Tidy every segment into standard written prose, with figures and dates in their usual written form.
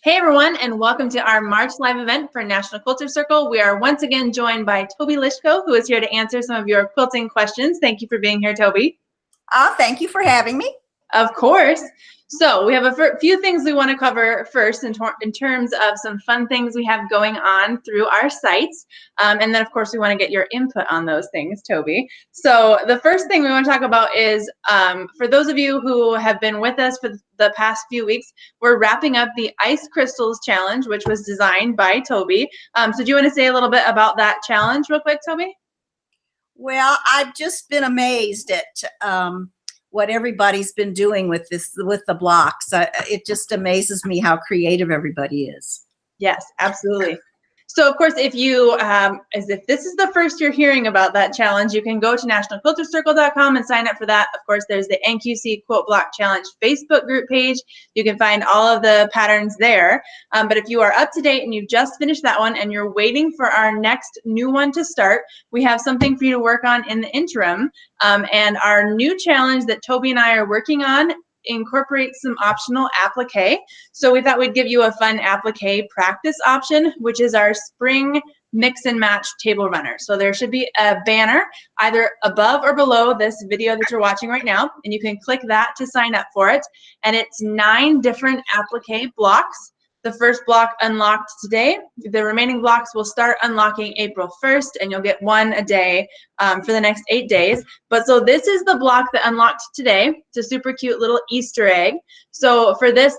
Hey everyone, and welcome to our March live event for National Quilter Circle. We are once again joined by Toby Lishko, who is here to answer some of your quilting questions. Thank you for being here, Toby. Thank you for having me. Of course. So we have a few things we want to cover first in terms of some fun things we have going on through our sites. And then, of course, we want to get your input on those things, Toby. So the first thing we want to talk about is, for those of you who have been with us for the past few weeks, we're wrapping up the Ice Crystals Challenge, which was designed by Toby. So do you want to say a little bit about that challenge real quick, Toby? Well, I've just been amazed at what everybody's been doing with the blocks. It just amazes me how creative everybody is. Yes, absolutely. So, of course, if this is the first you're hearing about that challenge, you can go to nationalquiltercircle.com and sign up for that. Of course, there's the NQC Quilt Block Challenge Facebook group page. You can find all of the patterns there. But if you are up to date and you've just finished that one and you're waiting for our next new one to start, we have something for you to work on in the interim. And our new challenge that Toby and I are working on incorporates some optional applique. So we thought we'd give you a fun applique practice option, which is our spring mix and match table runner. So there should be a banner either above or below this video that you're watching right now, and you can click that to sign up for it. And it's 9 different applique blocks. The first block unlocked today. The remaining blocks will start unlocking April 1st, and you'll get one a day for the next 8 days. But so this is the block that unlocked today. It's a super cute little Easter egg. So for this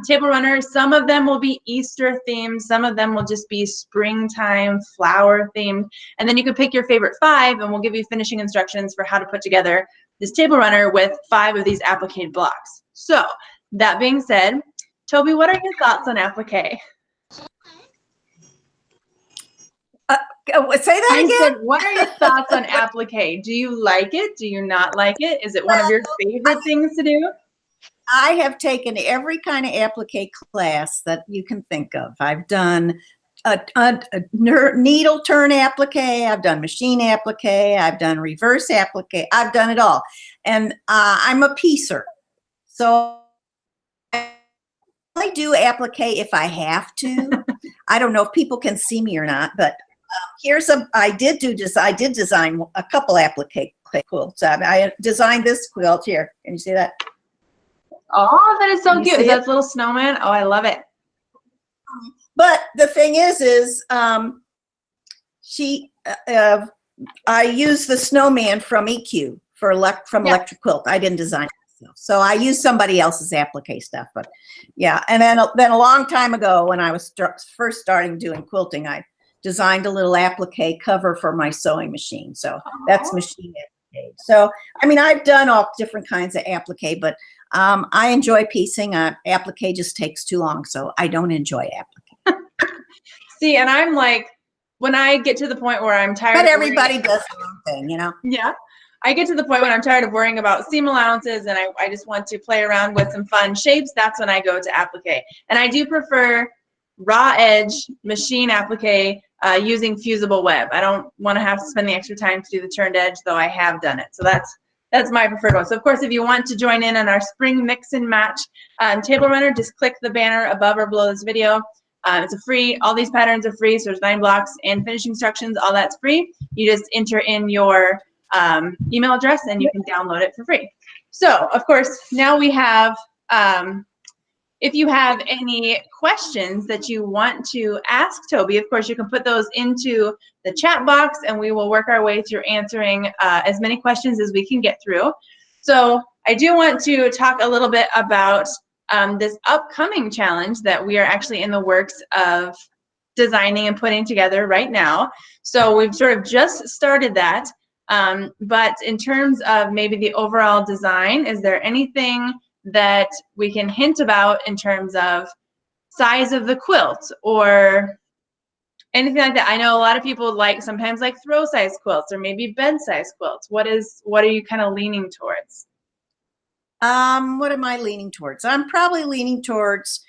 table runner, some of them will be Easter themed, some of them will just be springtime flower themed. And then you can pick your favorite 5, and we'll give you finishing instructions for how to put together this table runner with 5 of these applique blocks. So that being said, Toby, what are your thoughts on applique? Say that again? I said, what are your thoughts on applique? Do you like it? Do you not like it? Is it one of your favorite things to do? I have taken every kind of applique class that you can think of. I've done a needle turn applique. I've done machine applique. I've done reverse applique. I've done it all. And I'm a piecer. So I do applique if I have to. I don't know if people can see me or not, but I did design a couple applique quilts. I designed this quilt here. Can you see that? Oh, that is so cute. Is that a little snowman? Oh, I love it. But the thing is I used the snowman from EQ from Electric Quilt. I didn't design it. So I used somebody else's applique stuff, but yeah. And then a long time ago, when I was first starting doing quilting, I designed a little applique cover for my sewing machine. So that's machine applique. So I mean, I've done all different kinds of applique, but I enjoy piecing. Applique just takes too long, so I don't enjoy applique. See, and I'm like, when I get to the point where I'm tired. But everybody does their own thing, you know. Yeah. I get to the point when I'm tired of worrying about seam allowances and I just want to play around with some fun shapes. That's when I go to applique. And I do prefer raw edge machine applique using fusible web. I don't want to have to spend the extra time to do the turned edge, though I have done it. So that's my preferred one. So of course, if you want to join in on our spring mix and match table runner, just click the banner above or below this video. It's free. All these patterns are free. So there's 9 blocks and finishing instructions. All that's free. You just enter in your email address and you can download it for free. So of course, now we have, if you have any questions that you want to ask Toby, of course you can put those into the chat box and we will work our way through answering as many questions as we can get through. So I do want to talk a little bit about this upcoming challenge that we are actually in the works of designing and putting together right now. So we've sort of just started that. But in terms of maybe the overall design, is there anything that we can hint about in terms of size of the quilt or anything like that? I know a lot of people sometimes like throw size quilts or maybe bed size quilts. What are you kind of leaning towards? What am I leaning towards? I'm probably leaning towards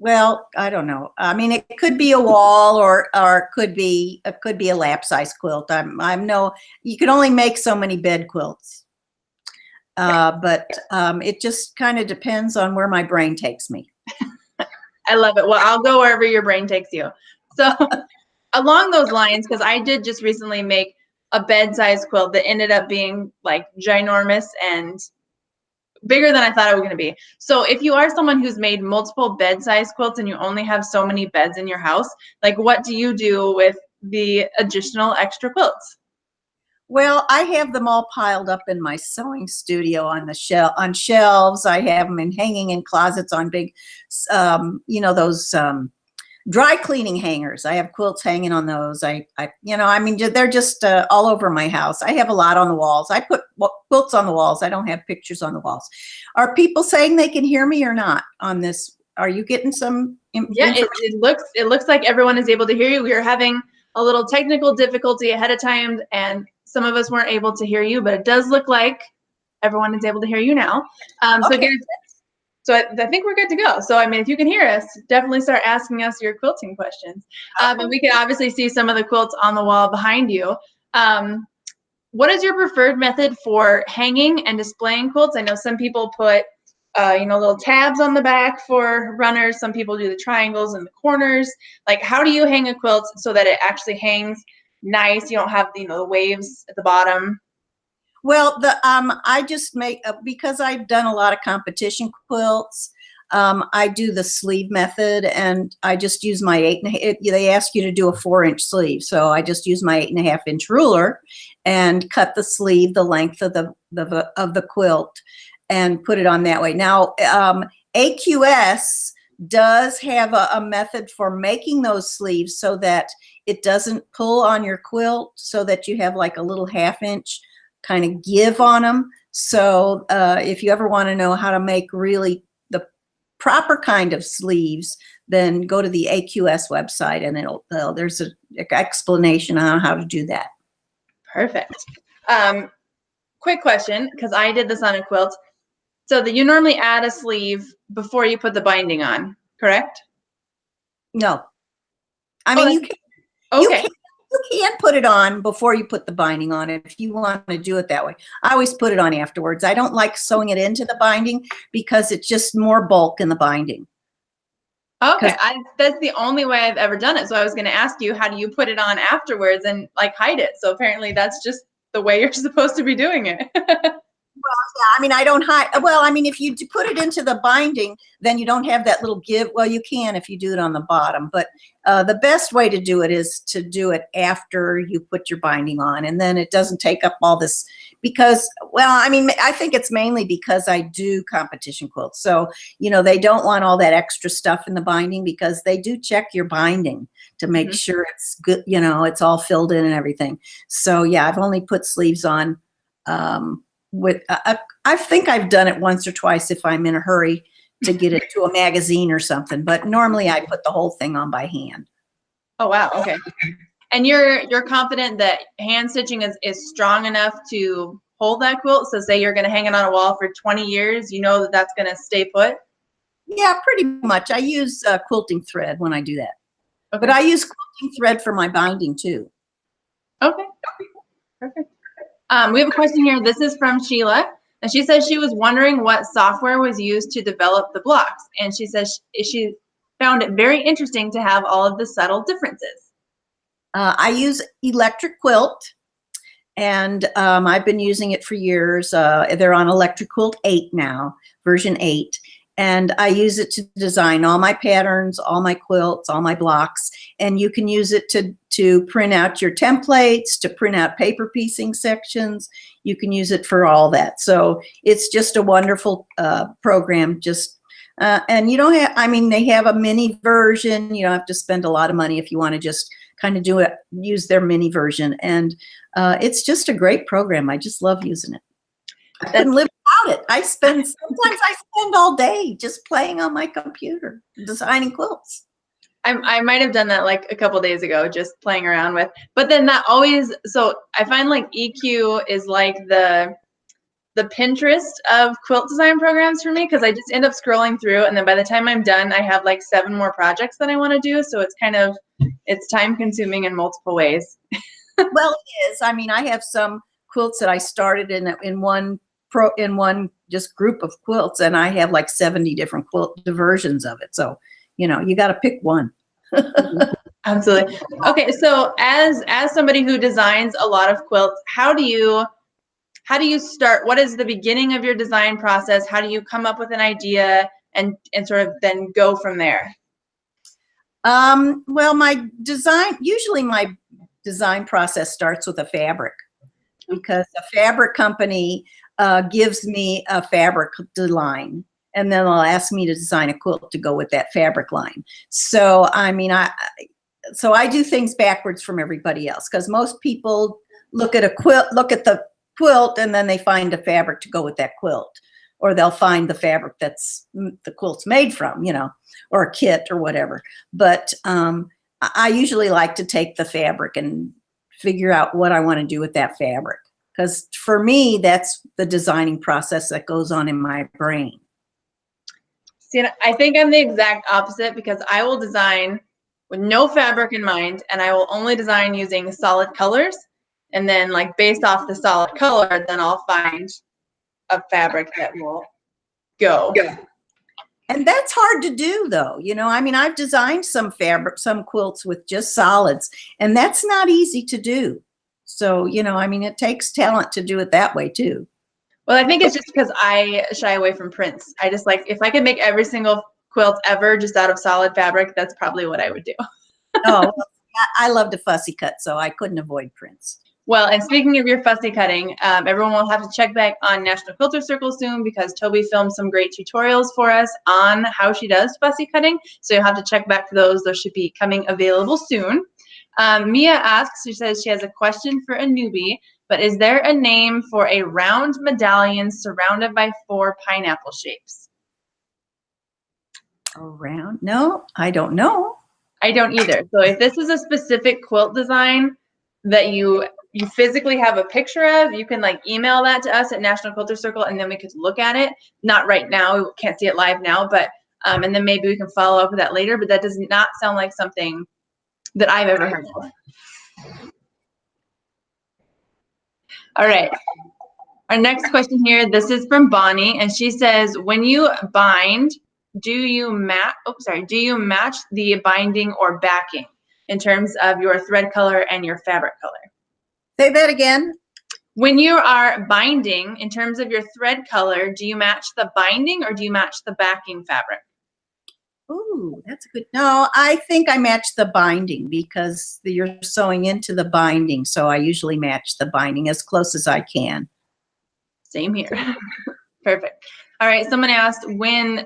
well, I don't know. I mean, it could be a wall or it could be a lap size quilt. You can only make so many bed quilts. But it just kind of depends on where my brain takes me. I love it. Well, I'll go wherever your brain takes you. So along those lines, because I did just recently make a bed-sized quilt that ended up being like ginormous and bigger than I thought it was going to be. So if you are someone who's made multiple bed-sized quilts and you only have so many beds in your house, like what do you do with the additional extra quilts? Well, I have them all piled up in my sewing studio on the shelves. I have them hanging in closets on big, those dry cleaning hangers. I have quilts hanging on those. They're just all over my house. I have a lot on the walls. I put quilts on the walls. I don't have pictures on the walls. Are people saying they can hear me or not on this? Are you getting some? Yeah, it looks like everyone is able to hear you. We were having a little technical difficulty ahead of time, and some of us weren't able to hear you, but it does look like everyone is able to hear you now. Okay. So I think we're good to go. So, I mean, if you can hear us, definitely start asking us your quilting questions. And we can obviously see some of the quilts on the wall behind you. What is your preferred method for hanging and displaying quilts? I know some people put, little tabs on the back for runners. Some people do the triangles in the corners. Like, how do you hang a quilt so that it actually hangs nice? You don't have, the waves at the bottom. Well, I just make, because I've done a lot of competition quilts, I do the sleeve method, and I just use my they ask you to do a 4-inch sleeve. So I just use my 8.5-inch ruler and cut the sleeve, the length of the quilt, and put it on that way. Now, AQS does have a method for making those sleeves so that it doesn't pull on your quilt, so that you have like a little 1/2-inch kind of give on them. So if you ever want to know how to make really the proper kind of sleeves, then go to the AQS website, and there's an explanation on how to do that. Perfect. Quick question, because I did this on a quilt. So that you normally add a sleeve before you put the binding on, correct? No. I mean, you can put it on before you put the binding on if you want to do it that way. I always put it on afterwards. I don't like sewing it into the binding because it's just more bulk in the binding. Okay, that's the only way I've ever done it. So I was going to ask you, how do you put it on afterwards and like hide it? So apparently that's just the way you're supposed to be doing it. Well, yeah, I mean, I don't hide. Well, I mean, if you put it into the binding, then you don't have that little give. Well, you can if you do it on the bottom, but the best way to do it is to do it after you put your binding on, and then it doesn't take up all this. Because, well, I mean, I think it's mainly because I do competition quilts. So, they don't want all that extra stuff in the binding, because they do check your binding to make sure it's good, it's all filled in and everything. So, yeah, I've only put sleeves on I think I've done it once or twice if I'm in a hurry to get it to a magazine or something, but normally I put the whole thing on by hand. Oh, wow. Okay. And you're confident that hand stitching is strong enough to hold that quilt? So say you're going to hang it on a wall for 20 years, you know that that's going to stay put? Yeah, pretty much. I use quilting thread when I do that. Okay. But I use quilting thread for my binding too. Okay. Perfect. We have a question here. This is from Sheila, and she says she was wondering what software was used to develop the blocks, and she says she found it very interesting to have all of the subtle differences. I use Electric Quilt, and I've been using it for years. They're on Electric Quilt 8 now, version 8. And I use it to design all my patterns, all my quilts, all my blocks. And you can use it to print out your templates, to print out paper piecing sections. You can use it for all that. So it's just a wonderful program. And you don't have, I mean, they have a mini version. You don't have to spend a lot of money if you want to just kind of use their mini version. And it's just a great program. I just love using it. I couldn't live without it. Sometimes I spend all day just playing on my computer, designing quilts. I might have done that like a couple days ago, just playing around with, but then so I find like EQ is like the Pinterest of quilt design programs for me, because I just end up scrolling through, and then by the time I'm done, I have like 7 more projects that I want to do. So it's time consuming in multiple ways. Well, it is. I mean, I have some quilts that I started in one just group of quilts, and I have like 70 different quilt versions of it. So, you know, you got to pick one. Absolutely. Okay, so as somebody who designs a lot of quilts, how do you start? What is the beginning of your design process? How do you come up with an idea and sort of then go from there? Well, usually my design process starts with a fabric, because a fabric company gives me a fabric line, and then they'll ask me to design a quilt to go with that fabric line. So, I mean, I do things backwards from everybody else, because most people look at the quilt, and then they find a fabric to go with that quilt, or they'll find the fabric that's the quilt's made from, you know, or a kit or whatever. But I usually like to take the fabric and figure out what I want to do with that fabric, because for me, that's the designing process that goes on in my brain. See, I think I'm the exact opposite, because I will design with no fabric in mind, and I will only design using solid colors. And then, like, based off the solid color, then I'll find a fabric that will go. And that's hard to do, though. You know, I mean, I've designed some quilts with just solids, and that's not easy to do. So, you know, I mean, it takes talent to do it that way too. Well, I think it's just because I shy away from prints. I just like, if I could make every single quilt ever just out of solid fabric, that's probably what I would do. Oh, I love to fussy cut, so I couldn't avoid prints. Well, and speaking of your fussy cutting, everyone will have to check back on National Quilter Circle soon, because Toby filmed some great tutorials for us on how she does fussy cutting. So you'll have to check back for those. Those should be coming available soon. Mia asks, she says she has a question for a newbie, but is there a name for a round medallion surrounded by 4 pineapple shapes? Around? No, I don't know. I don't either. So if this is a specific quilt design that you physically have a picture of, you can like email that to us at National Quilter Circle, and then we could look at it. Not right now, we can't see it live now, but and then maybe we can follow up with that later. But that does not sound like something that I've ever heard of. All right. Our next question here, this is from Bonnie, and she says, when you bind, do you match the binding or backing in terms of your thread color and your fabric color? Say that again. When you are binding, in terms of your thread color, do you match the binding or do you match the backing fabric? Ooh, that's good. No, I think I match the binding, because you're sewing into the binding. So I usually match the binding as close as I can. Same here. Perfect. All right. Someone asked, when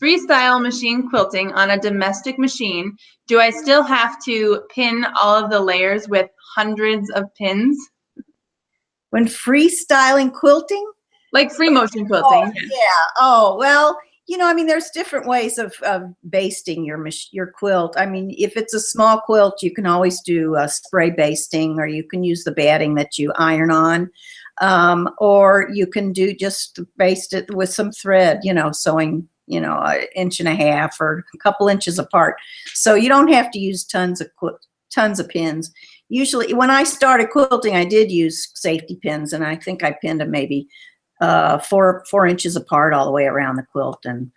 freestyle machine quilting on a domestic machine, do I still have to pin all of the layers with hundreds of pins? When freestyling quilting? Like free motion quilting. Oh, yeah. Oh, well, you know, I mean, there's different ways of basting your quilt. I mean, if it's a small quilt, you can always do spray basting, or you can use the batting that you iron on. Or you can just baste it with some thread, you know, sewing, you know, 1.5 inches or a couple inches apart. So you don't have to use tons of pins. Usually when I started quilting, I did use safety pins, and I think I pinned them maybe 4 inches apart all the way around the quilt. And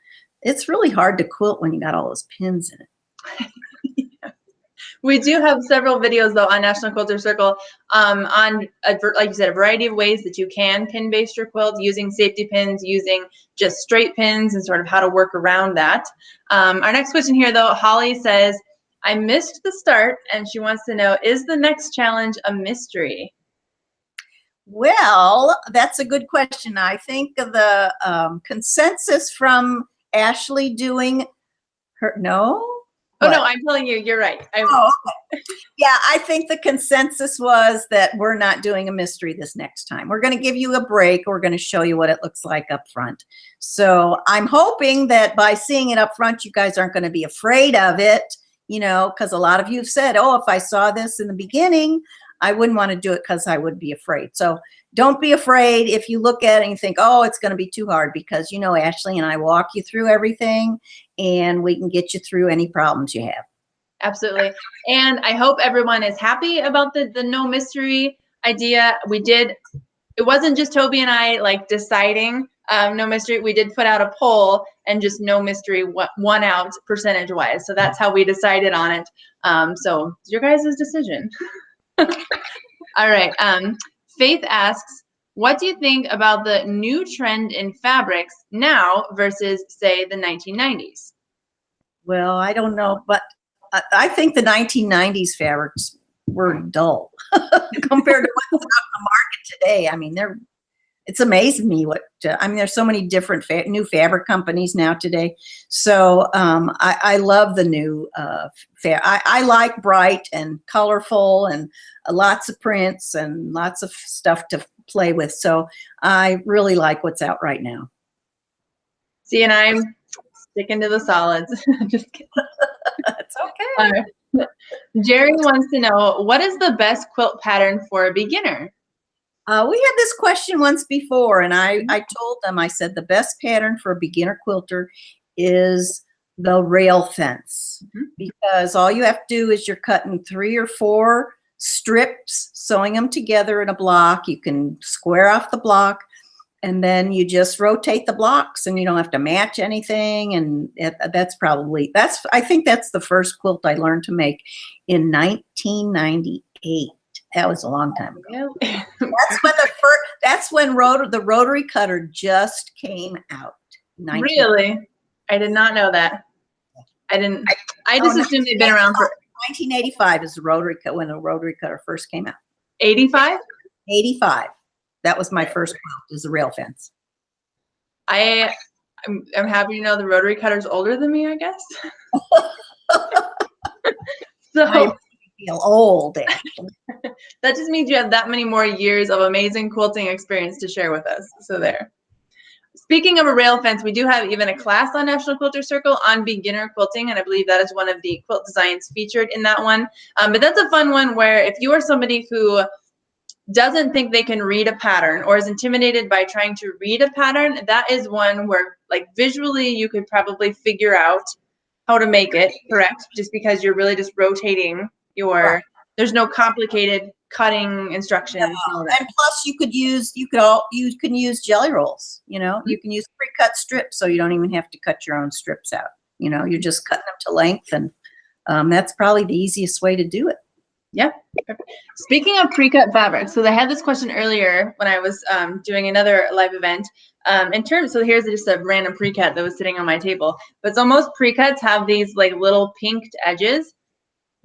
it's really hard to quilt when you got all those pins in it. We do have several videos, though, on National Quilter Circle on, like you said, a variety of ways that you can pin baste your quilt, using safety pins, using just straight pins, and sort of how to work around that. Our next question here, though, Holly says, I missed the start, and she wants to know, is the next challenge a mystery? Well, that's a good question. I think the consensus from Ashley doing no. Oh, no, I'm telling you, you're right. Yeah, I think the consensus was that we're not doing a mystery this next time. We're going to give you a break. We're going to show you what it looks like up front. So I'm hoping that by seeing it up front, you guys aren't going to be afraid of it, you know, because a lot of you have said, oh, if I saw this in the beginning, I wouldn't want to do it because I would be afraid. So don't be afraid if you look at it and you think, oh, it's going to be too hard, because, you know, Ashley and I walk you through everything, and we can get you through any problems you have. Absolutely. And I hope everyone is happy about the no mystery idea. It wasn't just Toby and I like deciding no mystery. We did put out a poll and just no mystery won out percentage wise. So that's how we decided on it. So it's your guys' decision. All right. Faith asks, what do you think about the new trend in fabrics now versus, say, the 1990s? Well, I don't know, but I think the 1990s fabrics were dull compared to what's out in the market today. I mean, it's amazing me there's so many different new fabric companies now today. So I love the new I like bright and colorful and lots of prints and lots of stuff to play with. So I really like what's out right now. See, and I'm sticking to the solids. Just kidding. That's okay. Jerry wants to know, what is the best quilt pattern for a beginner? We had this question once before, and I told them, I said, the best pattern for a beginner quilter is the rail fence, because all you have to do is you're cutting 3 or 4 strips, sewing them together in a block. You can square off the block, and then you just rotate the blocks, and you don't have to match anything. And I think that's the first quilt I learned to make in 1998. That was a long time ago. That's when the rotary cutter just came out. Really? I did not know that. I just assumed they'd been around for 1985 is when the rotary cutter first came out. 85? 85. That was my first quilt, is the rail fence. I'm happy to know the rotary cutter's older than me, I guess. I feel old. That just means you have that many more years of amazing quilting experience to share with us. So there. Speaking of a rail fence, we do have even a class on National Quilter Circle on beginner quilting, and I believe that is one of the quilt designs featured in that one. But that's a fun one where if you are somebody who doesn't think they can read a pattern or is intimidated by trying to read a pattern, that is one where, like, visually you could probably figure out how to make it correct, just because you're really just rotating there's no complicated cutting instructions. No. And plus you can use jelly rolls, you can use pre-cut strips, so you don't even have to cut your own strips out. You're just cutting them to length, and that's probably the easiest way to do it. Yeah. Speaking of pre-cut fabric, so I had this question earlier when I was doing another live event. So here's just a random pre-cut that was sitting on my table. But so most pre-cuts have these like little pinked edges.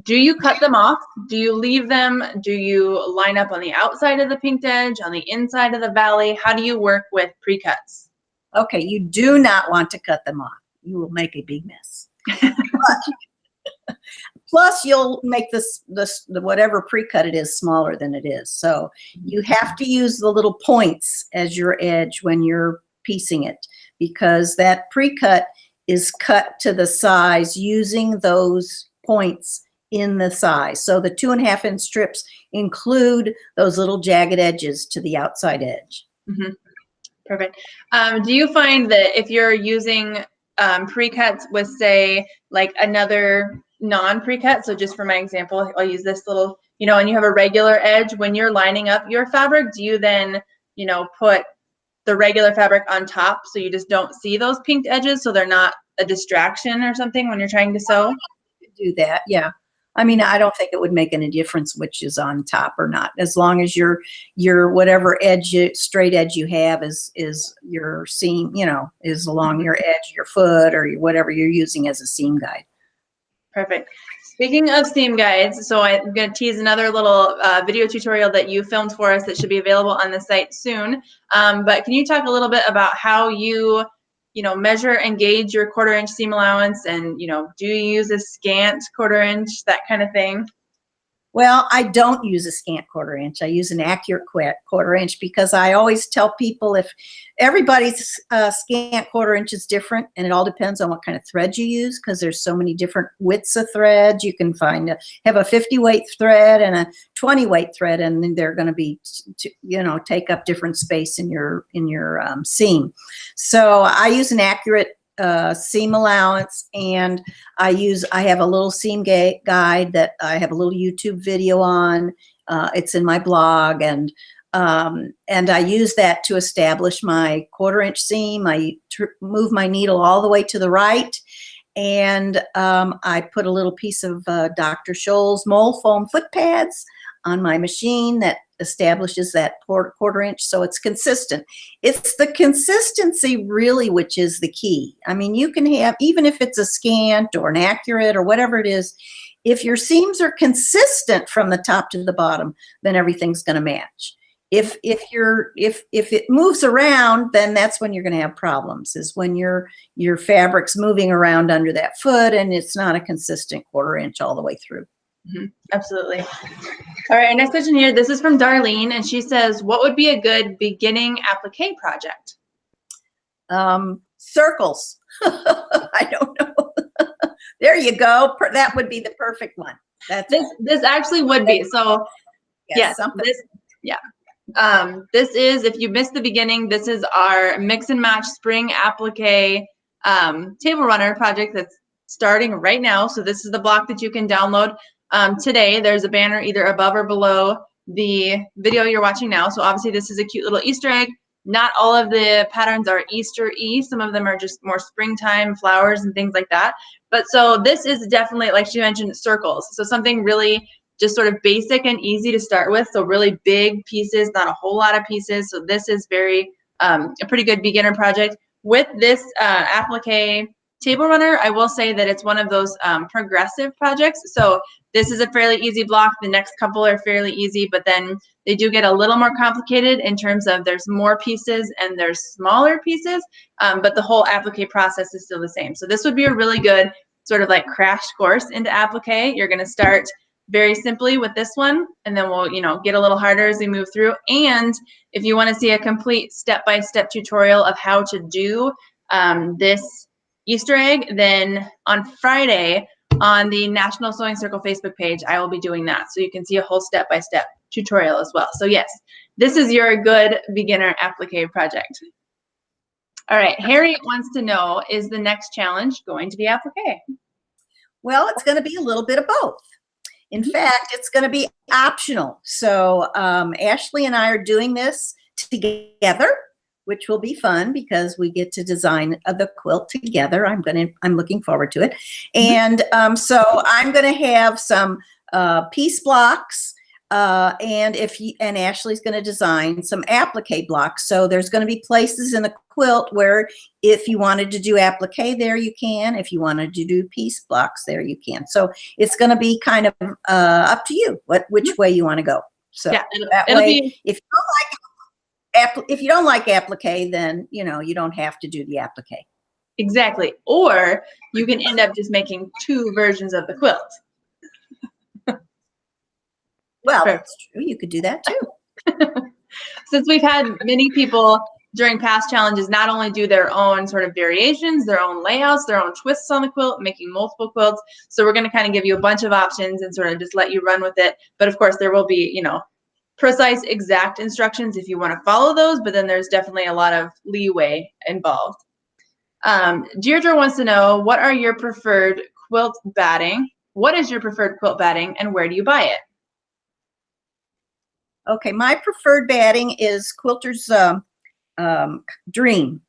Do you cut them off? Do you leave them? Do you line up on the outside of the pinked edge, on the inside of the valley? How do you work with pre-cuts? Okay, you do not want to cut them off. You will make a big mess. Plus, you'll make the whatever pre-cut it is smaller than it is. So you have to use the little points as your edge when you're piecing it, because that pre-cut is cut to the size using those points in the size. So the 2.5-inch strips include those little jagged edges to the outside edge. Mm-hmm. Perfect. Do you find that if you're using pre-cuts with, say, like another non-pre-cut, so just for my example, I'll use this little, and you have a regular edge, when you're lining up your fabric, do you then, put the regular fabric on top so you just don't see those pinked edges, so they're not a distraction or something when you're trying to sew? Do that, yeah. I mean, I don't think it would make any difference which is on top or not, as long as your whatever straight edge you have is your seam, is along your edge, your foot, or whatever you're using as a seam guide. Perfect. Speaking of seam guides, so I'm going to tease another little video tutorial that you filmed for us that should be available on the site soon. But can you talk a little bit about how you measure and gauge your 1/4-inch seam allowance, and, do you use a scant 1/4-inch, that kind of thing? Well, I don't use a scant 1/4-inch. I use an accurate 1/4-inch, because I always tell people if everybody's scant 1/4-inch is different, and it all depends on what kind of thread you use, because there's so many different widths of thread. You can have a 50-weight thread and a 20-weight thread, and they're going to be, take up different space in your seam. So I use an accurate seam allowance, and I have a little seam guide that I have a little YouTube video on. It's in my blog, and And I use that to establish my 1/4 inch seam. I move my needle all the way to the right, and I put a little piece of Dr. Scholl's mole foam foot pads on my machine that establishes that 1/4 inch, so it's consistent. It's the consistency really which is the key. I mean, you can have, even if it's a scant or an accurate or whatever it is, if your seams are consistent from the top to the bottom, then everything's going to match. If it moves around, then that's when you're going to have problems, is when your fabric's moving around under that foot and it's not a consistent 1/4 inch all the way through. Mm-hmm. Absolutely. All right, next question here. This is from Darlene, and she says, what would be a good beginning applique project? Circles. I don't know. There you go. That would be the perfect one. That's this actually would be. So yes, this is, if you missed the beginning, this is our mix and match spring applique table runner project that's starting right now. So this is the block that you can download today. There's a banner either above or below the video you're watching now. So obviously this is a cute little Easter egg. Not all of the patterns are Easter-y. Some of them are just more springtime flowers and things like that. But so this is definitely, like she mentioned, circles. So something really just sort of basic and easy to start with. So really big pieces, not a whole lot of pieces. So this is very a pretty good beginner project. With this applique table runner, I will say that it's one of those progressive projects. So this is a fairly easy block. The next couple are fairly easy, but then they do get a little more complicated in terms of there's more pieces and there's smaller pieces, but the whole applique process is still the same. So this would be a really good sort of like crash course into applique. You're going to start very simply with this one, and then we'll, get a little harder as we move through. And if you want to see a complete step-by-step tutorial of how to do this Easter egg, then on Friday on the National Sewing Circle Facebook page, I will be doing that. So you can see a whole step-by-step tutorial as well. So yes, this is your good beginner applique project. All right, Harriet wants to know, is the next challenge going to be applique? Well, it's going to be a little bit of both. In fact, it's going to be optional. So Ashley and I are doing this together, which will be fun because we get to design the quilt together. I'm looking forward to it. And so I'm going to have some piece blocks, and Ashley's going to design some applique blocks. So there's going to be places in the quilt where if you wanted to do applique there, you can. If you wanted to do piece blocks there, you can. So it's going to be kind of up to you which way you want to go. So yeah, it'll be, if you don't like applique, then you don't have to do the applique. Exactly. Or you can end up just making 2 versions of the quilt. Well, that's true. You could do that too. Since we've had many people during past challenges not only do their own sort of variations, their own layouts, their own twists on the quilt, making multiple quilts. So we're going to kind of give you a bunch of options and sort of just let you run with it. But of course, there will be, precise, exact instructions if you want to follow those, but then there's definitely a lot of leeway involved. Deirdre wants to know, what are your preferred quilt batting? What is your preferred quilt batting, and where do you buy it? Okay, my preferred batting is Quilters Dream.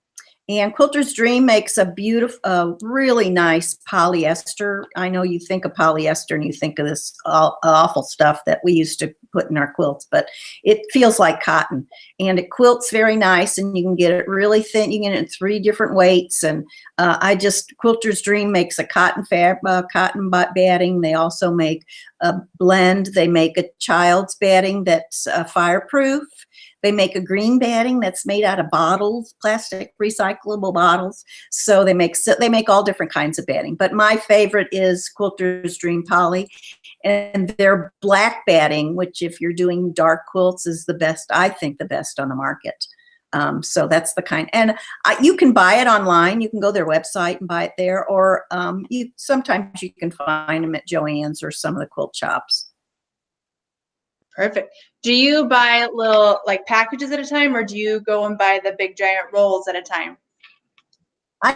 And Quilters Dream makes a beautiful, really nice polyester. I know you think of polyester and you think of this awful stuff that we used to put in our quilts, but it feels like cotton. And it quilts very nice, and you can get it really thin. You can get it in 3 different weights. And Quilters Dream makes a cotton batting. They also make a blend. They make a child's batting that's fireproof. They make a green batting that's made out of bottles, plastic recyclable bottles. So they make all different kinds of batting. But my favorite is Quilters Dream Poly, and their black batting, which if you're doing dark quilts is the best, I think the best on the market. So that's the kind, and you can buy it online. You can go to their website and buy it there, or sometimes you can find them at Joann's or some of the quilt shops. Perfect. Do you buy little packages at a time, or do you go and buy the big giant rolls at a time? I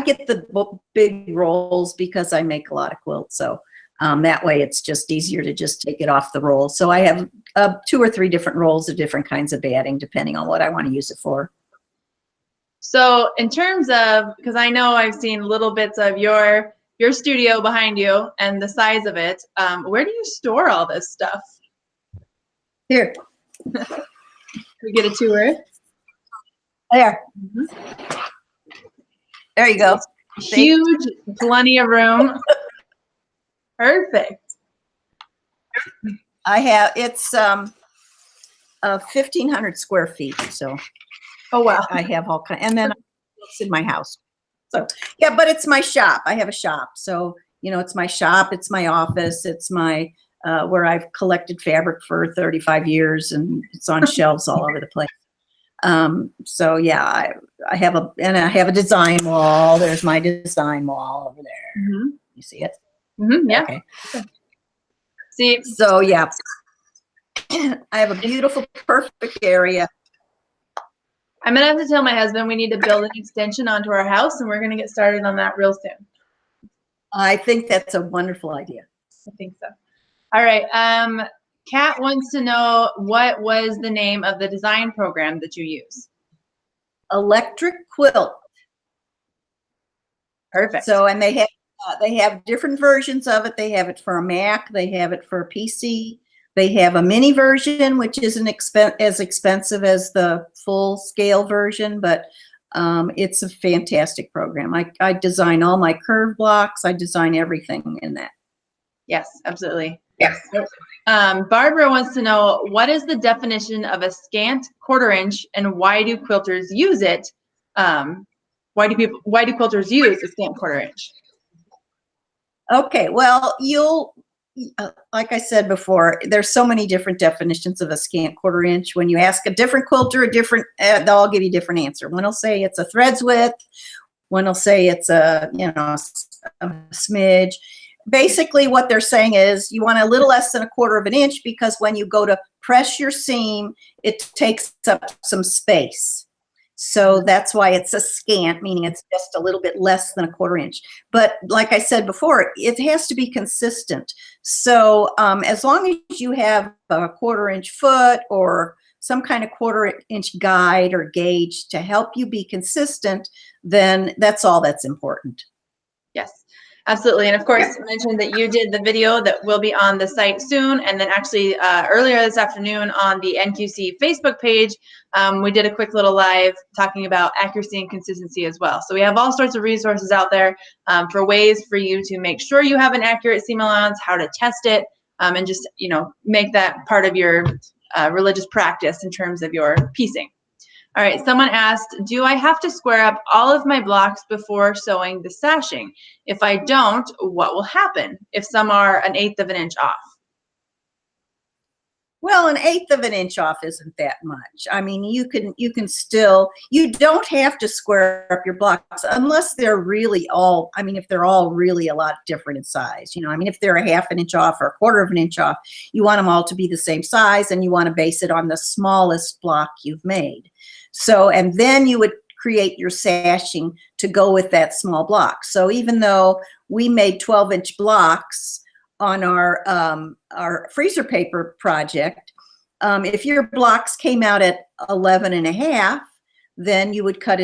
get the big rolls because I make a lot of quilts, so That way it's just easier to just take it off the roll. So I have 2 or 3 different rolls of different kinds of batting, depending on what I want to use it for. So in terms of, because I know I've seen little bits of your studio behind you and the size of it, where do you store all this stuff? Here. We get a tour. There. There you go. Huge, plenty of room. Perfect. I have, it's 1,500 square feet. So, oh wow, I have all kind, and then it's in my house. So yeah, but it's my shop. I have a shop. So, you know, it's my shop, it's my office, it's my, where I've collected fabric for 35 years and it's on shelves all over the place. So yeah, I have a design wall. There's my design wall over there. You see it? Yeah. Okay. See. So yeah, I have a beautiful, perfect area. I'm gonna have to tell my husband we need to build an extension onto our house, and we're gonna get started on that real soon. I think that's a wonderful idea. I think so. All right. Kat wants to know, what was the name of the design program that you use? Electric Quilt. Perfect. So, and they have different versions of it. They have it for a Mac. They have it for a PC. They have a mini version, which isn't as expensive as the full scale version, but it's a fantastic program. I design all my curve blocks. I design everything in that. Yes, absolutely. Yes. Barbara wants to know, what is the definition of a scant 1/4 inch, and why do quilters use it? Why do quilters use a scant 1/4 inch? Okay, well, like I said before, there's so many different definitions of a scant 1/4 inch. When you ask a different quilter, they'll all give you a different answer. One will say it's a threads width. One will say it's a smidge. Basically, what they're saying is you want a little less than 1/4 inch, because when you go to press your seam, it takes up some space. So that's why it's a scant, meaning it's just a little bit less than 1/4 inch. But like I said before, it has to be consistent. So as long as you have a 1/4 inch foot or some kind of 1/4 inch guide or gauge to help you be consistent, then that's all that's important. Yes, absolutely. And of course, you mentioned that you did the video that will be on the site soon. And then actually earlier this afternoon on the NQC Facebook page, we did a quick little live talking about accuracy and consistency as well. So we have all sorts of resources out there for ways for you to make sure you have an accurate seam allowance, how to test it, and just, you know, make that part of your religious practice in terms of your piecing. All right, someone asked, do I have to square up all of my blocks before sewing the sashing? If I don't, what will happen if some are 1/8 inch off? Well, 1/8 inch off isn't that much. I mean, you can still, you don't have to square up your blocks unless they're really all, I mean, if they're all really a lot different in size, you know, I mean, if they're a 1/2 inch off or 1/4 inch off, you want them all to be the same size, and you want to base it on the smallest block you've made. So, and then you would create your sashing to go with that small block. So even though we made 12-inch blocks on our freezer paper project, if your blocks came out at 11.5, then you would cut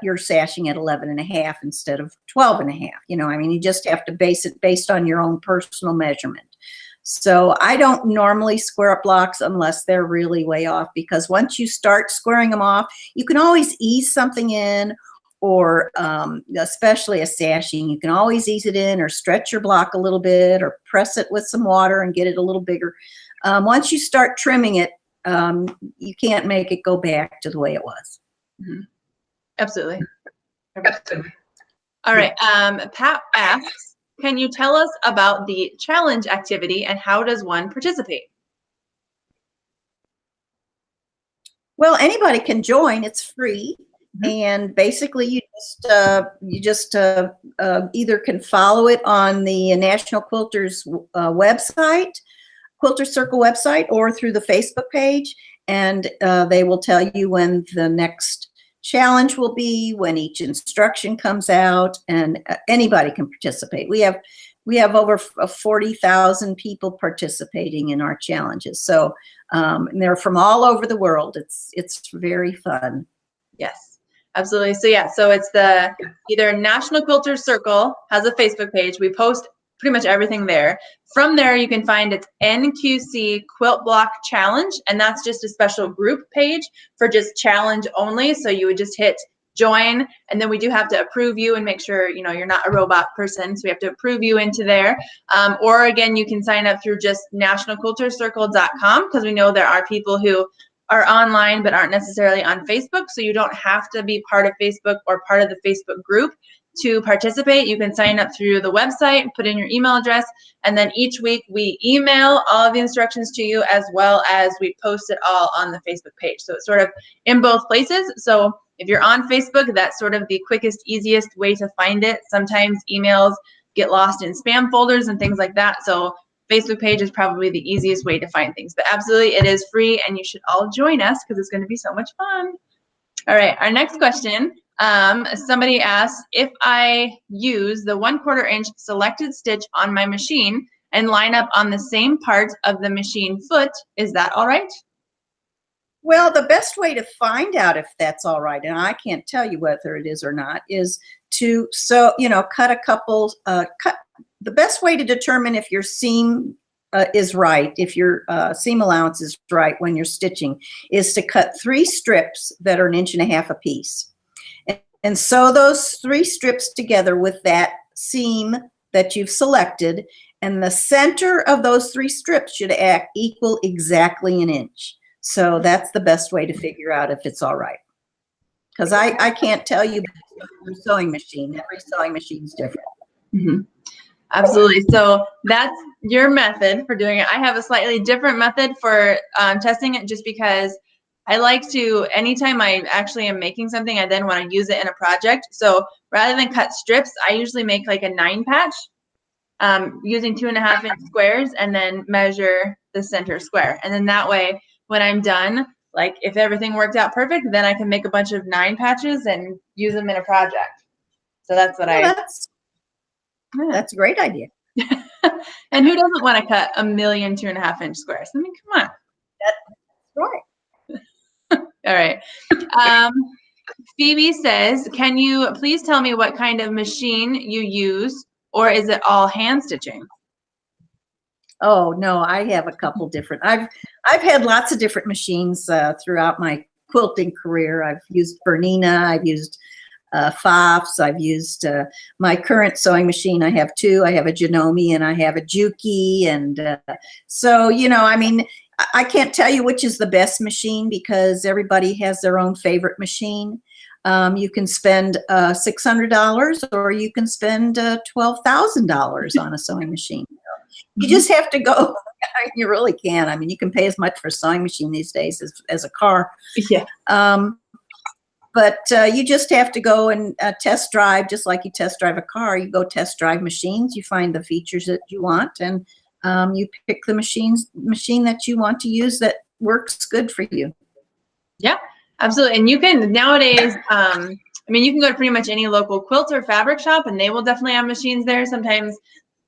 your sashing at 11.5 instead of 12.5. You know, I mean, you just have to base it based on your own personal measurement. So I don't normally square up blocks unless they're really way off, because once you start squaring them off, you can always ease something in, or especially a sashing, you can always ease it in or stretch your block a little bit or press it with some water and get it a little bigger. Once you start trimming it, you can't make it go back to the way it was. Mm-hmm. Absolutely. Absolutely. All right. Pat asks, can you tell us about the challenge activity and how does one participate? Well, anybody can join. It's free. And basically, you just either can follow it on the National Quilters website, Quilter Circle website, or through the Facebook page, and they will tell you when the next challenge will be, when each instruction comes out, and anybody can participate. We we have over 40,000 people participating in our challenges. So and they're from all over the world. It's very fun. Yes, absolutely. So yeah, so it's the either National Quilters Circle has a Facebook page. We post pretty much everything there. From there, you can find its NQC Quilt Block Challenge, and that's just a special group page for just challenge only. So you would just hit join, and then we do have to approve you and make sure you're not a robot person, so we have to approve you into there. Or again, you can sign up through just nationalquiltercircle.com, because we know there are people who are online but aren't necessarily on Facebook, so you don't have to be part of Facebook or part of the Facebook group to participate. You can sign up through the website, put in your email address, and then each week we email all of the instructions to you, as well as we post it all on the Facebook page. So it's sort of in both places. So if you're on Facebook, that's sort of the quickest, easiest way to find it. Sometimes emails get lost in spam folders and things like that. So Facebook page is probably the easiest way to find things. But absolutely, it is free, and you should all join us because it's going to be so much fun. All right, our next question. Somebody asked, if I use the 1/4 inch selected stitch on my machine and line up on the same part of the machine foot, is that all right? Well, the best way to find out if that's all right, and I can't tell you whether it is or not, is to cut a couple. The best way to determine if your seam is right, if your seam allowance is right when you're stitching, is to cut 3 strips that are 1.5 inches apiece. And sew those 3 strips together with that seam that you've selected, and the center of those 3 strips should equal exactly 1 inch. So that's the best way to figure out if it's all right. Because I can't tell you your sewing machine. Every sewing machine is different. Mm-hmm. Absolutely. So that's your method for doing it. I have a slightly different method for testing it, just because I like to, anytime I actually am making something, I then want to use it in a project. So rather than cut strips, I usually make like a 9 patch using 2.5 inch squares, and then measure the center square. And then that way, when I'm done, like if everything worked out perfect, then I can make a bunch of 9 patches and use them in a project. So that's what that's a great idea. And who doesn't want to cut a million 2.5 inch squares? I mean, come on. That's right. All right. Phoebe says, can you please tell me what kind of machine you use, or is it all hand stitching? Oh no, I have a couple different. I've had lots of different machines throughout my quilting career. I've used Bernina, I've used Pfaff's, I've used my current sewing machine. I have 2. I have a Janome and I have a Juki, and so I mean, I can't tell you which is the best machine, because everybody has their own favorite machine. You can spend $600, or you can spend $12,000 on a sewing machine. You just have to go. You really can. I mean, you can pay as much for a sewing machine these days as a car. Yeah. But you just have to go and test drive, just like you test drive a car. You go test drive machines. You find the features that you want, and you pick the machine that you want to use that works good for you. Yeah, absolutely. And you can nowadays, I mean, you can go to pretty much any local quilt or fabric shop, and they will definitely have machines there. Sometimes,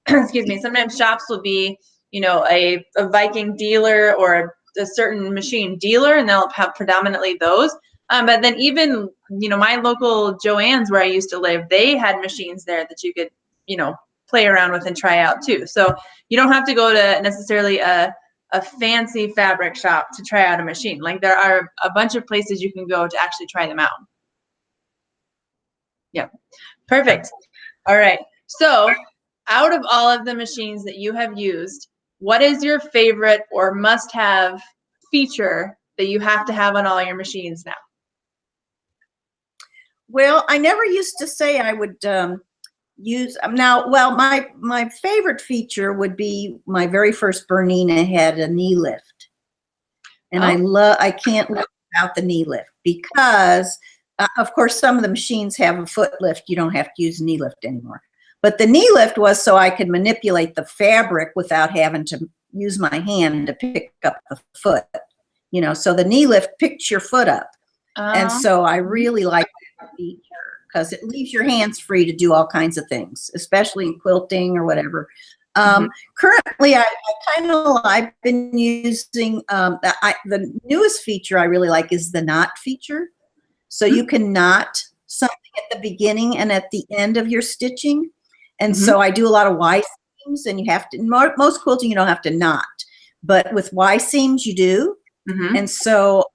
excuse me, sometimes shops will be, a Viking dealer or a certain machine dealer, and they'll have predominantly those. But then even, my local Joann's where I used to live, they had machines there that you could, play around with and try out too. So you don't have to go to necessarily a fancy fabric shop to try out a machine. Like, there are a bunch of places you can go to actually try them out. Yeah, perfect. All right. So out of all of the machines that you have used, what is your favorite or must-have feature that you have to have on all your machines now? Well, I never used to say I would use now. Well, my favorite feature would be my very first Bernina had a knee lift, and I can't live without the knee lift, because of course some of the machines have a foot lift. You don't have to use a knee lift anymore. But the knee lift was so I could manipulate the fabric without having to use my hand to pick up the foot. So the knee lift picks your foot up. And so I really like that feature, because it leaves your hands free to do all kinds of things, especially in quilting or whatever. Currently, I've been using, the newest feature I really like is the knot feature. So you can knot something at the beginning and at the end of your stitching. And so I do a lot of Y seams, and you have to, most quilting you don't have to knot, but with Y seams you do. And so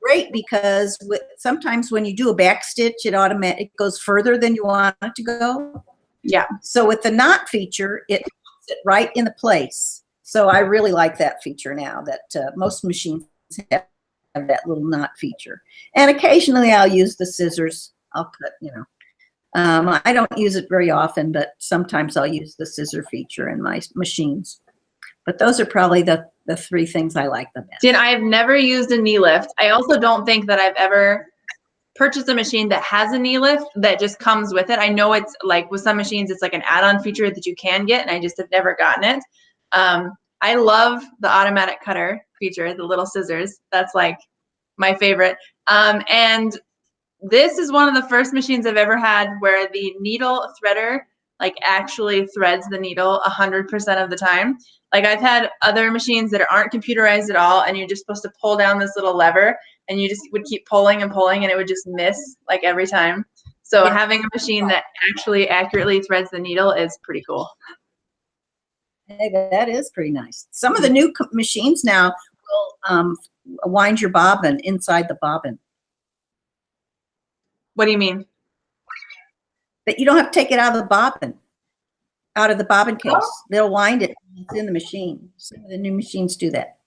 great, because sometimes when you do a back stitch, it goes further than you want it to go. Yeah. So with the knot feature, it puts it right in the place. So I really like that feature now, that most machines have that little knot feature. And occasionally I'll use the scissors. I'll cut, I don't use it very often, but sometimes I'll use the scissor feature in my machines. But those are probably the three things I like the best. See, and I have never used a knee lift. I also don't think that I've ever purchased a machine that has a knee lift that just comes with it. I know it's like with some machines, it's like an add-on feature that you can get, and I just have never gotten it. I love the automatic cutter feature, the little scissors. That's like my favorite. And this is one of the first machines I've ever had where the needle threader like actually threads the needle 100% of the time. Like I've had other machines that aren't computerized at all, and you're just supposed to pull down this little lever, and you just would keep pulling and pulling, and it would just miss like every time. So having a machine that actually accurately threads the needle is pretty cool. Hey, that is pretty nice. Some of the new machines now will wind your bobbin inside the bobbin. What do you mean? But you don't have to take it out of the bobbin. Out of the bobbin case. They'll wind it when it's in the machine. Some of the new machines do that.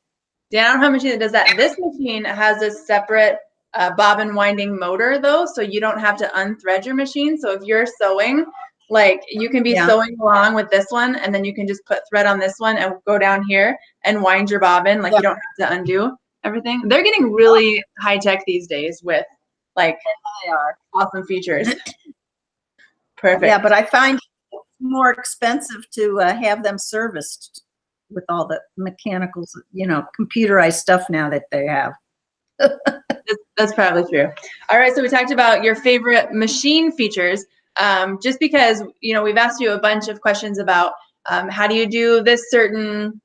Yeah, I don't have a machine that does that. This machine has a separate bobbin winding motor though, so you don't have to unthread your machine. So if you're sewing, like you can be sewing along with this one, and then you can just put thread on this one and go down here and wind your bobbin. Like you don't have to undo everything. They're getting really high tech these days with like awesome features. Perfect. Yeah, but I find it's more expensive to have them serviced with all the mechanicals, computerized stuff now that they have. That's probably true. All right, so we talked about your favorite machine features. Just because, we've asked you a bunch of questions about how do you do this certain,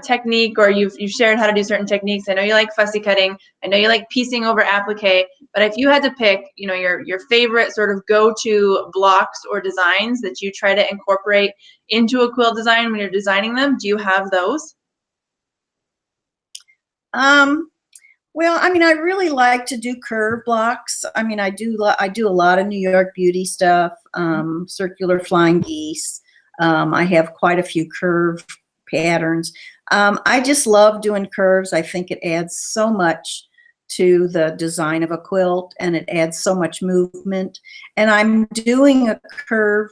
technique, or you've shared how to do certain techniques. I know you like fussy cutting. I know you like piecing over applique. But if you had to pick, your favorite sort of go-to blocks or designs that you try to incorporate into a quilt design when you're designing them, do you have those? Well, I really like to do curve blocks. I do a lot of New York Beauty stuff, circular flying geese. I have quite a few curve patterns. I just love doing curves. I think it adds so much to the design of a quilt, and it adds so much movement. And I'm doing a curve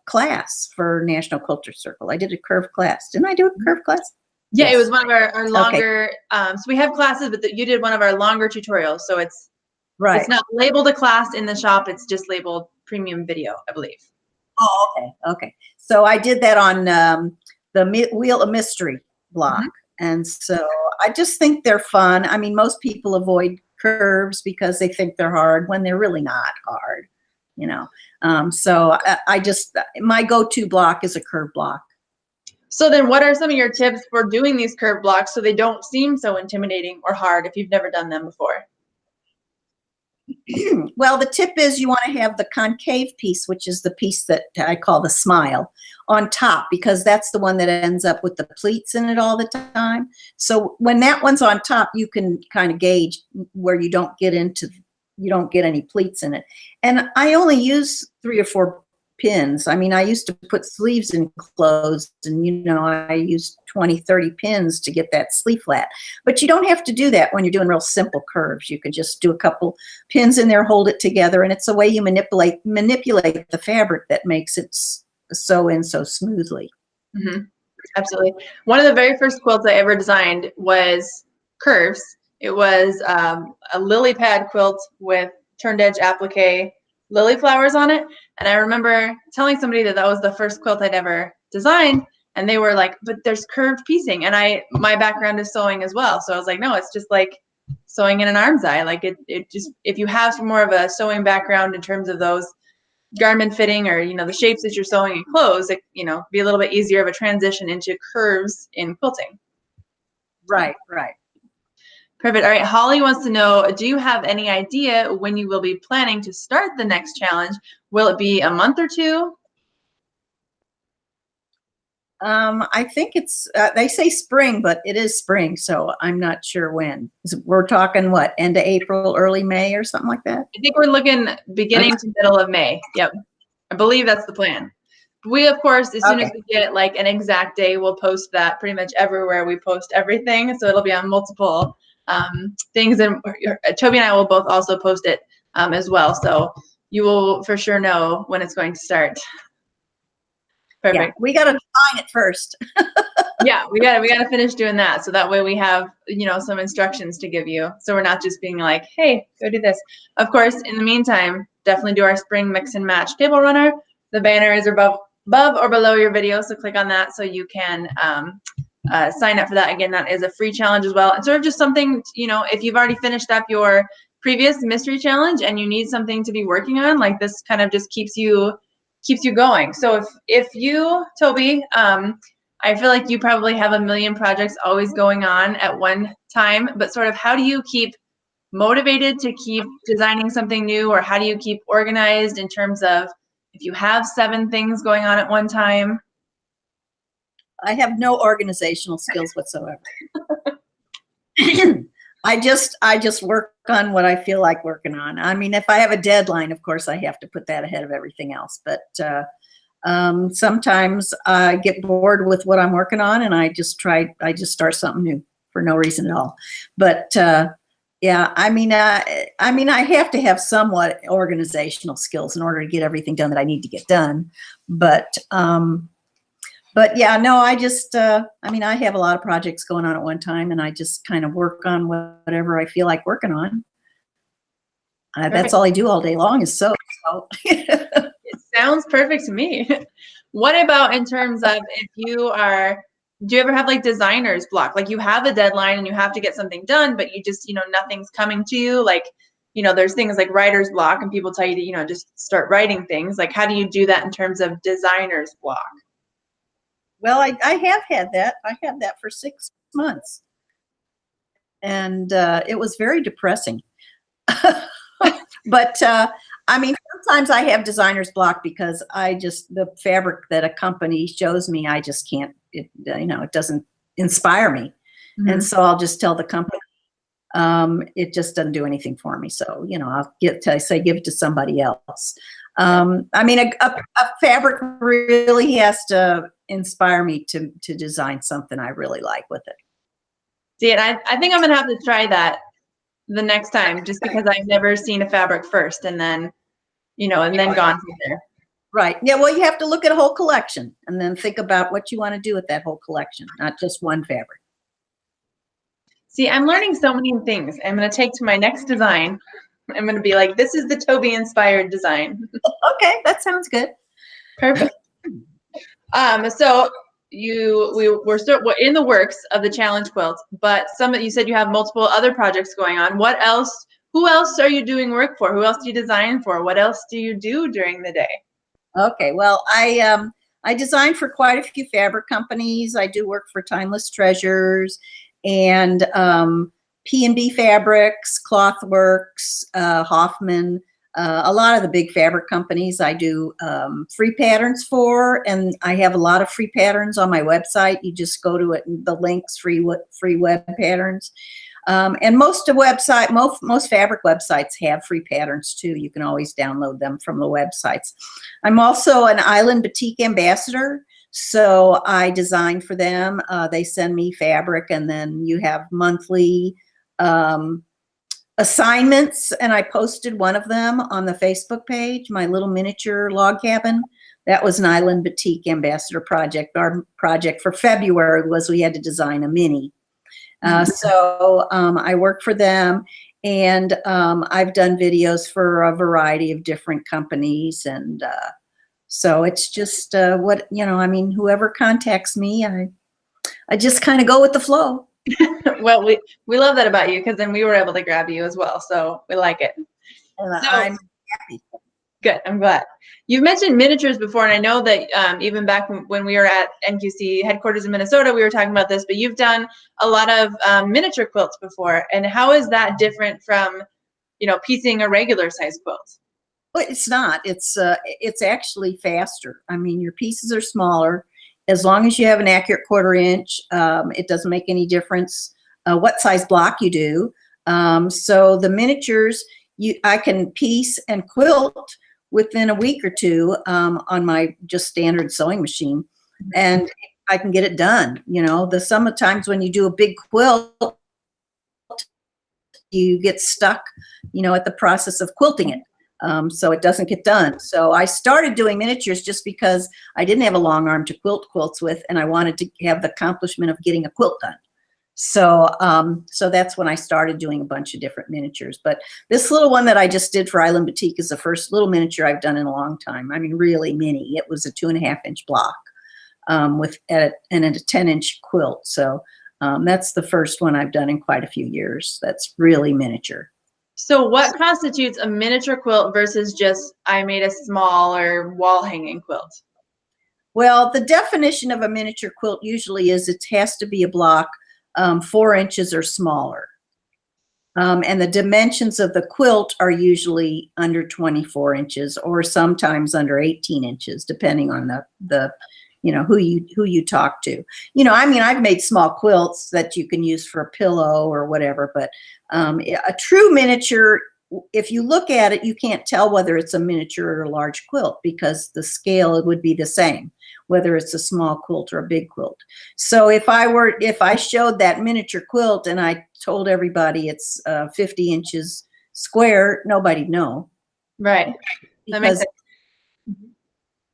class for National Quilter Circle. I did a curve class. Didn't I do a curve class? Yeah, yes. It was one of our longer, so we have classes, but you did one of our longer tutorials. So it's It's not labeled a class in the shop. It's just labeled premium video, I believe. Oh, okay. Okay. So I did that on the Wheel of Mystery block. And so I just think they're fun. Most people avoid curves because they think they're hard when they're really not hard, So my go-to block is a curve block. So then what are some of your tips for doing these curve blocks so they don't seem so intimidating or hard if you've never done them before? Well, the tip is you want to have the concave piece, which is the piece that I call the smile, on top, because that's the one that ends up with the pleats in it all the time. So when that one's on top, you can kind of gauge where you don't get any pleats in it. And I only use 3 or 4 pins. I used to put sleeves in clothes, and I used 20, 30 pins to get that sleeve flat. But you don't have to do that when you're doing real simple curves. You can just do a couple pins in there, hold it together, and it's a way you manipulate the fabric that makes it sew in so smoothly. Absolutely. One of the very first quilts I ever designed was curves. It was a lily pad quilt with turned edge applique lily flowers on it. And I remember telling somebody that was the first quilt I'd ever designed, and they were like, but there's curved piecing. And my background is sewing as well. So I was like, no, it's just like sewing in an arm's eye. Like it just, if you have more of a sewing background in terms of those garment fitting or, you know, the shapes that you're sewing in clothes, it, you know, be a little bit easier of a transition into curves in quilting. Right, right. Perfect. All right. Holly wants to know, do you have any idea when you will be planning to start the next challenge? Will it be a month or two? I think it's, they say spring, but it is spring, so I'm not sure when. We're talking what, end of April, early May or something like that? I think we're looking beginning to middle of May. Yep. I believe that's the plan. We, of course, as soon as we get like an exact day, we'll post that pretty much everywhere. We post everything, so it'll be on multiple things, and Toby and I will both also post it as well. So you will for sure know when it's going to start. Perfect. Yeah, we got to define it first. Yeah, we gotta finish doing that, so that way we have, you know, some instructions to give you, so we're not just being like, hey, go do this. Of course, in the meantime, definitely do our spring mix and match table runner. The banner is above or below your video, so click on that so you can sign up for that. Again, that is a free challenge as well, and sort of just something, you know, if you've already finished up your previous mystery challenge and you need something to be working on, like this kind of just keeps you going. So if you, Toby, I feel like you probably have a million projects always going on at one time, but sort of how do you keep motivated to keep designing something new, or how do you keep organized in terms of if you have 7 things going on at one time? I have no organizational skills whatsoever. I just work on what I feel like working on. I mean, if I have a deadline, of course, I have to put that ahead of everything else. But sometimes I get bored with what I'm working on, and I just start something new for no reason at all. But yeah, I mean, I have to have somewhat organizational skills in order to get everything done that I need to get done. But yeah, no, I just, I mean, I have a lot of projects going on at one time, and I just kind of work on whatever I feel like working on. That's all I do all day long is sew. So. It sounds perfect to me. What about in terms of if you are, do you ever have like designer's block? Like you have a deadline and you have to get something done, but you just, you know, nothing's coming to you. Like, you know, there's things like writer's block and people tell you to, you know, just start writing things. Like, how do you do that in terms of designer's block? Well, I have had that. I had that for 6 months. And it was very depressing. But I mean, sometimes I have designer's block because the fabric that a company shows me, I just can't, you know, it doesn't inspire me. Mm-hmm. And so I'll just tell the company, it just doesn't do anything for me. So, you know, I'll give it to somebody else. I mean, a fabric really has to inspire me to design something I really like with it. See, and I think I'm gonna have to try that the next time, just because I've never seen a fabric first and then, you know, and then gone from there. Right. Yeah. Well, you have to look at a whole collection and then think about what you want to do with that whole collection, not just one fabric. See, I'm learning so many things. I'm going to take to my next design. I'm going to be like, this is the Toby inspired design. Okay. That sounds good. Perfect. So we're in the works of the challenge quilt, but you said you have multiple other projects going on. What else? Who else are you doing work for? Who else do you design for? What else do you do during the day? Okay, well, I design for quite a few fabric companies. I do work for Timeless Treasures and P&B Fabrics, Clothworks, Hoffman. A lot of the big fabric companies I do free patterns for, and I have a lot of free patterns on my website. You just go to it, the links, free web patterns. And most fabric websites have free patterns too. You can always download them from the websites. I'm also an Island Boutique ambassador, so I design for them. They send me fabric, and then you have monthly assignments, and I posted one of them on the Facebook page, my little miniature log cabin. That was an Island Boutique ambassador project. Our project for February was we had to design a mini. So I work for them, and I've done videos for a variety of different companies. And so it's just I mean, whoever contacts me, I just kind of go with the flow. Well, we love that about you because then we were able to grab you as well. So we like it. And So I'm happy. good. I'm glad. You've mentioned miniatures before, and I know that even back when we were at NQC headquarters in Minnesota, we were talking about this, but you've done a lot of miniature quilts before. And how is that different from, piecing a regular size quilt? But it's not. It's actually faster. I mean, your pieces are smaller. As long as you have an accurate 1/4 inch, it doesn't make any difference what size block you do. So the miniatures, I can piece and quilt within a week or two on my just standard sewing machine, and I can get it done. Some of the times when you do a big quilt, you get stuck, at the process of quilting it. So it doesn't get done. So I started doing miniatures just because I didn't have a long arm to quilt quilts with, and I wanted to have the accomplishment of getting a quilt done. So, so that's when I started doing a bunch of different miniatures. But this little one that I just did for Island Boutique is the first little miniature I've done in a long time. I mean, really mini. It was a 2.5 inch block and a 10-inch quilt. So that's the first one I've done in quite a few years. That's really miniature. So what constitutes a miniature quilt versus just I made a smaller wall hanging quilt? Well, the definition of a miniature quilt usually is it has to be a block 4 inches or smaller. And the dimensions of the quilt are usually under 24 inches or sometimes under 18 inches, depending on the who you talk to. I mean, I've made small quilts that you can use for a pillow or whatever, but a true miniature, if you look at it, you can't tell whether it's a miniature or a large quilt because the scale, it would be the same, whether it's a small quilt or a big quilt. So if I showed that miniature quilt and I told everybody it's 50 inches square, nobody'd know. Right. That makes sense.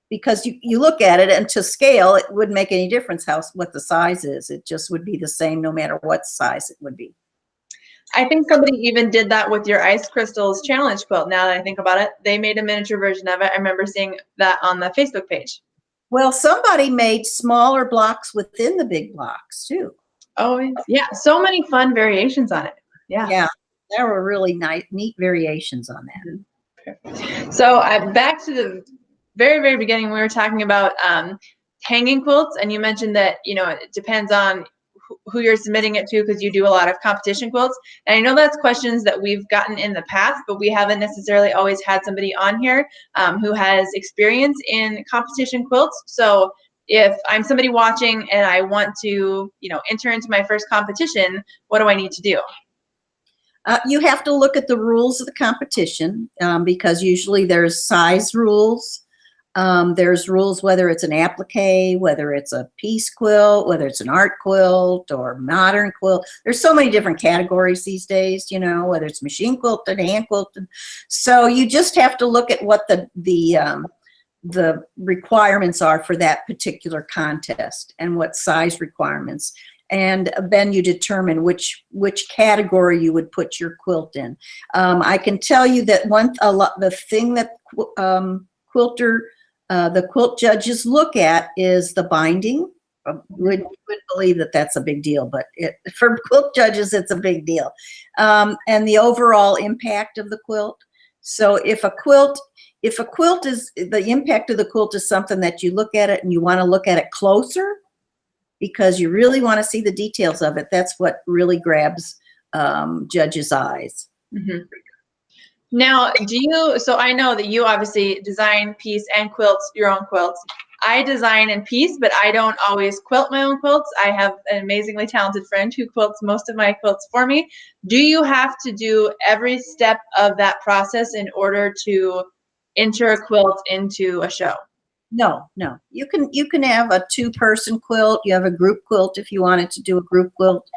Because you look at it and to scale, it wouldn't make any difference what the size is. It just would be the same no matter what size it would be. I think somebody even did that with your Ice Crystals Challenge quilt. Now that I think about it, they made a miniature version of it. I remember seeing that on the Facebook page. Well, somebody made smaller blocks within the big blocks too. Oh, yeah. So many fun variations on it. Yeah. Yeah, there were really neat variations on that. So back to the very, very beginning, we were talking about hanging quilts, and you mentioned that, it depends on who you're submitting it to because you do a lot of competition quilts. And I know that's questions that we've gotten in the past, but we haven't necessarily always had somebody on here who has experience in competition quilts. So if I'm somebody watching and I want to, enter into my first competition, what do I need to do? You have to look at the rules of the competition because usually there's size rules. There's rules whether it's an applique, whether it's a piece quilt, whether it's an art quilt or modern quilt. There's so many different categories these days, whether it's machine quilted, hand quilted. So you just have to look at what the requirements are for that particular contest and what size requirements. And then you determine which category you would put your quilt in. I can tell you that the thing that the quilt judges look at is the binding. You wouldn't believe that that's a big deal, but for quilt judges, it's a big deal. And the overall impact of the quilt. So if a quilt is, the impact of the quilt is something that you look at it and you want to look at it closer because you really want to see the details of it, that's what really grabs judges' eyes. Mm-hmm. Now, so I know that you obviously design, piece, and quilt your own quilts. I design and piece, but I don't always quilt my own quilts. I have an amazingly talented friend who quilts most of my quilts for me. Do you have to do every step of that process in order to enter a quilt into a show? No. You can have a 2-person quilt. You have a group quilt if you wanted to do a group quilt,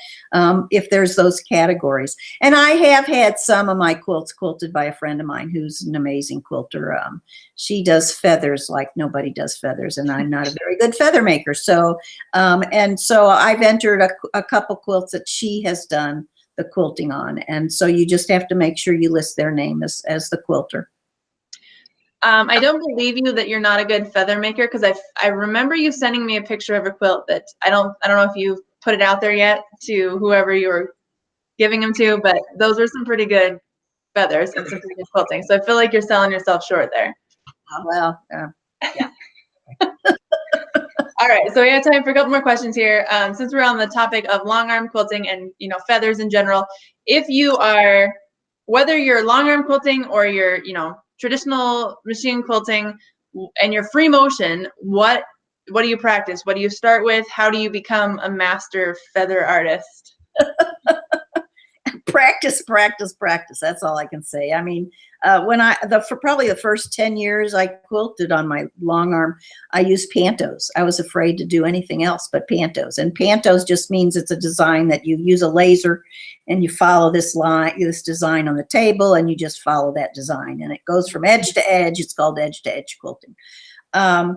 if there's those categories. And I have had some of my quilts quilted by a friend of mine who's an amazing quilter. She does feathers like nobody does feathers, and I'm not a very good feather maker. So, and so I've entered a couple quilts that she has done the quilting on. And so you just have to make sure you list their name as the quilter. I don't believe you that you're not a good feather maker because I remember you sending me a picture of a quilt that I don't know if you put it out there yet to whoever you were giving them to, but those were some pretty good feathers and some pretty good quilting. So I feel like you're selling yourself short there. Well, yeah. All right, so we have time for a couple more questions here. Since we're on the topic of long arm quilting and feathers in general, if you are, whether you're long arm quilting or you're traditional machine quilting and you're free motion, what do you practice? What do you start with? How do you become a master feather artist? Practice, practice, practice. That's all I can say. I mean, for probably the first 10 years I quilted on my long arm, I used pantos. I was afraid to do anything else but pantos. And pantos just means it's a design that you use a laser and you follow this design on the table, and you just follow that design. And it goes from edge to edge. It's called edge to edge quilting. And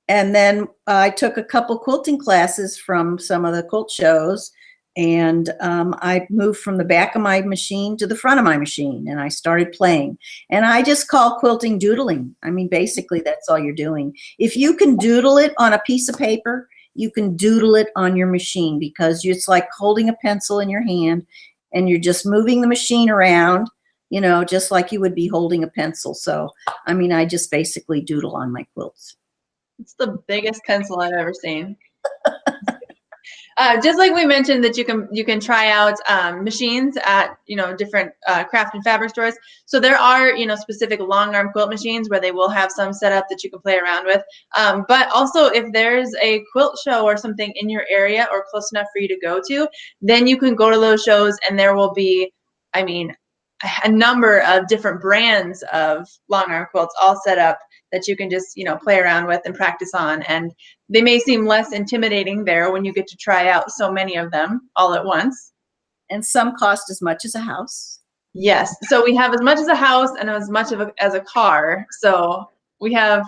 then I took a couple quilting classes from some of the quilt shows. And I moved from the back of my machine to the front of my machine, and I started playing. And I just call quilting doodling. I mean, basically, that's all you're doing. If you can doodle it on a piece of paper, you can doodle it on your machine, because it's like holding a pencil in your hand, and you're just moving the machine around, just like you would be holding a pencil. So, I mean, I just basically doodle on my quilts. It's the biggest pencil I've ever seen. Just like we mentioned that you can try out machines at different craft and fabric stores. So there are specific long arm quilt machines where they will have some setup that you can play around with. But also, if there's a quilt show or something in your area or close enough for you to go to, then you can go to those shows, and there will be, I mean, a number of different brands of long arm quilts all set up that you can just play around with and practice on. And they may seem less intimidating there when you get to try out so many of them all at once. And some cost as much as a house. Yes, so we have as much as a house and as much as a car. So we have,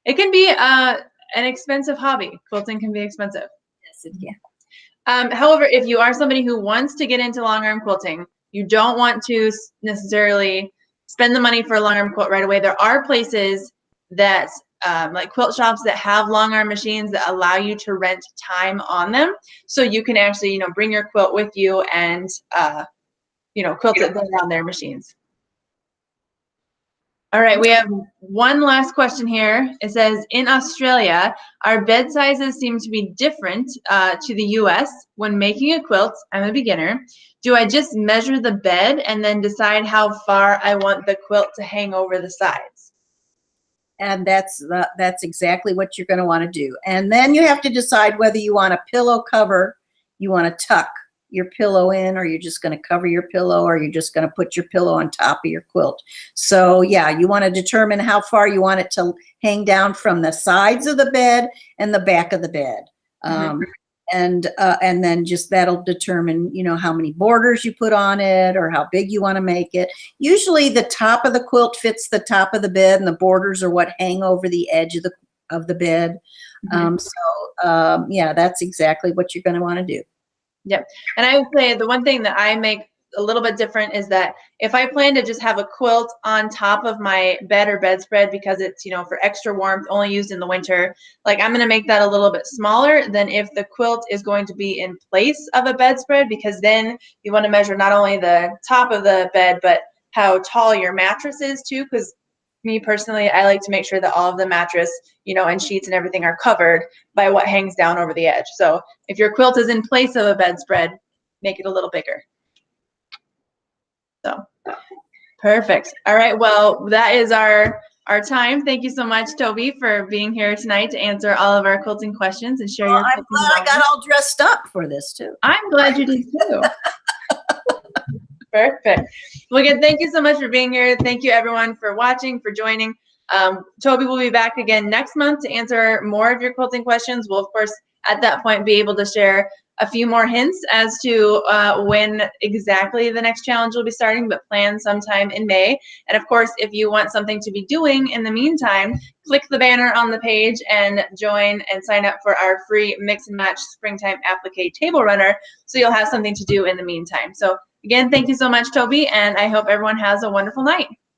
it can be an expensive hobby. Quilting can be expensive. Yes, it can. However, if you are somebody who wants to get into long arm quilting, you don't want to necessarily spend the money for a long arm quilt right away. There are places that like quilt shops that have long arm machines that allow you to rent time on them, so you can actually bring your quilt with you and quilt it there on their machines. All right, we have one last question here. It says, in Australia, our bed sizes seem to be different to the US. When making a quilt, I'm a beginner. Do I just measure the bed and then decide how far I want the quilt to hang over the sides? And that's exactly what you're going to want to do. And then you have to decide whether you want a pillow cover, you want to tuck your pillow in, or you're just going to cover your pillow, or you're just going to put your pillow on top of your quilt. So yeah, you want to determine how far you want it to hang down from the sides of the bed and the back of the bed. And then just that'll determine, how many borders you put on it or how big you want to make it. Usually the top of the quilt fits the top of the bed, and the borders are what hang over the edge of the bed. Yeah, that's exactly what you're going to want to do. Yep. And I would say the one thing that I make a little bit different is that if I plan to just have a quilt on top of my bed or bedspread, because it's, for extra warmth, only used in the winter, like I'm going to make that a little bit smaller than if the quilt is going to be in place of a bedspread, because then you want to measure not only the top of the bed, but how tall your mattress is too. Because me personally, I like to make sure that all of the mattress, and sheets and everything are covered by what hangs down over the edge. So if your quilt is in place of a bedspread, make it a little bigger. So perfect. All right. Well, that is our time. Thank you so much, Toby, for being here tonight to answer all of our quilting questions and share your quilting knowledge. I'm glad I got all dressed up for this too. I'm glad you did too. Perfect. Well, again, thank you so much for being here. Thank you, everyone, for watching, for joining. Toby will be back again next month to answer more of your quilting questions. We'll, of course, at that point, be able to share a few more hints as to when exactly the next challenge will be starting, but plan sometime in May. And of course, if you want something to be doing in the meantime, click the banner on the page and join and sign up for our free Mix and Match Springtime Applique Table Runner, so you'll have something to do in the meantime. So again, thank you so much, Toby, and I hope everyone has a wonderful night.